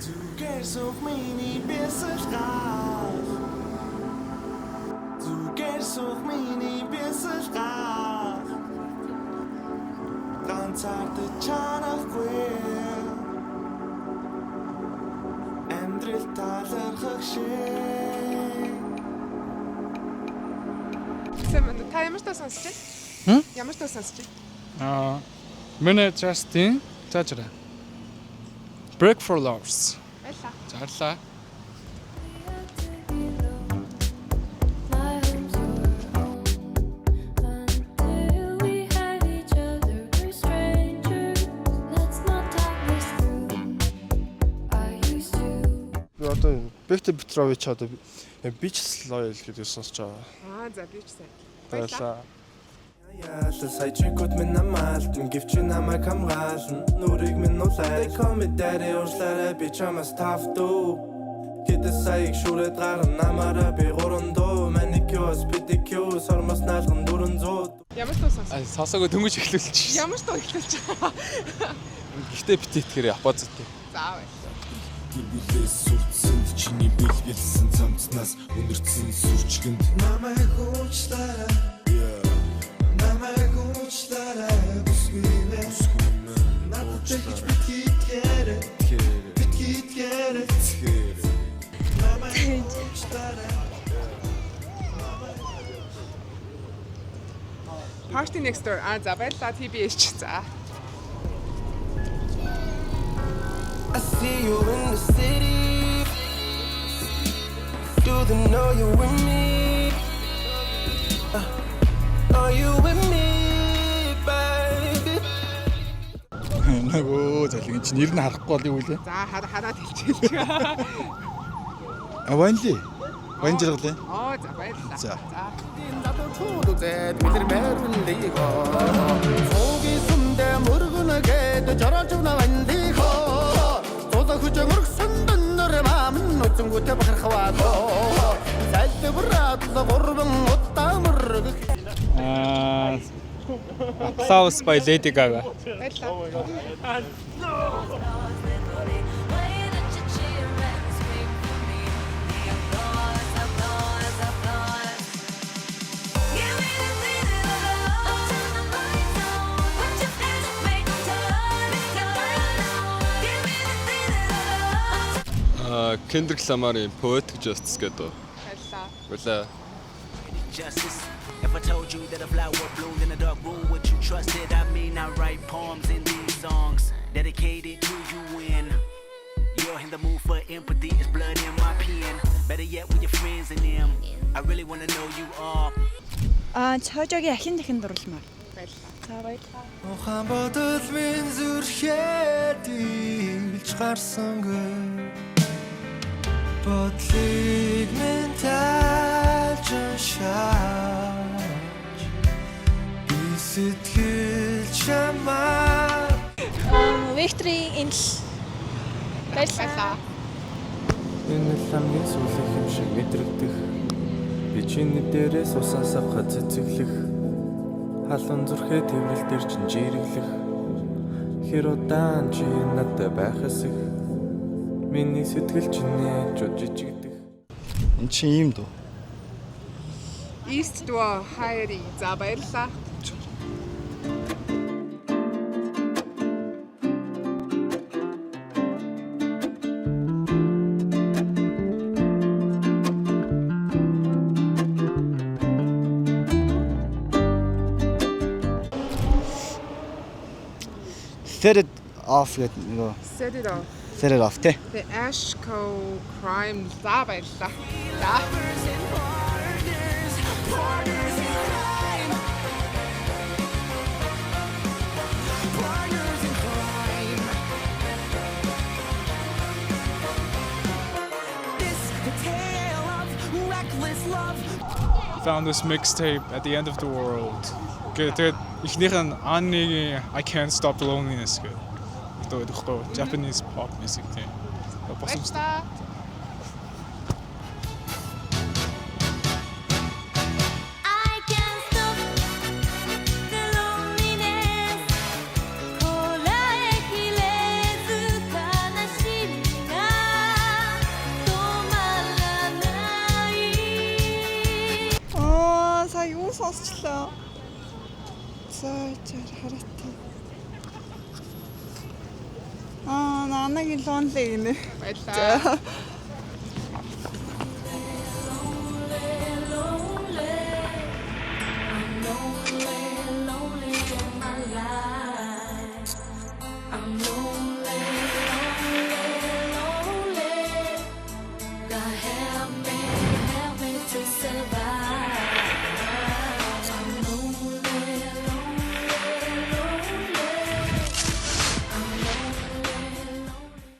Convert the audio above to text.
Zuger such meine Bisselstraß. Zuger such meine Bisselstraß. Ganz harte Tschanach queer. Endril taler gechee. Та ямар ч тоо сонсч Хм? байна? Ямар ч тоо сонсч байна? Миний Justin цаачраа. Break for Lovers. Баярлаа. Зарлаа. Одоо Виктор Петрович одоо Beach Loyal гэдэг сонсож байгаа. За би ч сайн. Баярлаа. Яалаа сая чигүүд минь намаалтан гівч намайг хамгаална нүрийг минь улай комедиарь урьслаарай би чамаас тавтуу гэдэг саяг шүрээд гарна намаараа би 300 маникюр педикюр сормос наалган 400 Ямар ч тоо сонсч. Сонсоогоо дөнгөж эхлүүлчих. Ямар ч тоо эхлүүлж байгаа. Гэхдээ бит итгэхээр Японд зүтэй. За баярлаа. Гэрбүлээс сүрдсэн чиний бэлгэлсэн цамцнаас өнөрцөн сүрчгэнд намайг уучлаарай намайг уучлаарай бүсгүйнэ надад тэгж битгээрэй намайг уучлаарай Party next door. За баярлаа TBS ч за. I see you in the city. Do they know you're with me? Are you with me, baby? Нөгөө залгийн чи нэр нь харахгүй бол юу вэ? За хараад хэлчихээ. Ванли. Ван жаргалаа. За баярлаа. За. 나도 초도제 미들 매는 리고 속이 숨대 모르고나게 저러주나 완디고 도다 후정을 선던 너의 마음은 어쩜 그때 박하와도 살때 브라도 고르면 못다 모르고 Applause by Lady Gaga. Баярлаа. Kendrick Lamar-ийн Poetic Justice гэдэг. Баярлаа. Баярлаа. Justice. If I told you that a flower bloomed in a dark room, would you trust it? I mean, I write poems in these songs dedicated to you when you're in the mood for empathy. It's blood in my pen. Better yet, with your friends and them. I really want to know you all. Цоожогийн ахин дахин дурлмаар. Баярлаа. За баярлаа. Ухаан бодол минь зүрхээ дийлж гарсангүй бодлыг минь тайлж шааж би сэтгэл чамаа Викторийн энэ Баярлаа. энэ ламын сүлэх юм шиг мэдрэгдэх би чиний дээрээс усаасаа цэцэглэх халуун зүрхээ тэврэл дээр чин жирэглэх хэр удаан чи надад байх эсэх миний сэтгэл чинээ жижигдэх Энд чи ийм дөө. East дуу хайрын. За баярлаа. Set it off гэдэг нөгөө Set it off. set it off тий. The Ashco Crime. За баярлаа. За. Found this mixtape at the end of the world. Тэгээд ихнийх нь Annie I Can't Stop the Loneliness гэдэг. Одоо тэгэхгүй Japanese pop music тийм. Баярлаа. сонсчлоо. За хараад. Нанагийн Lonely гинэ. Баярлалаа.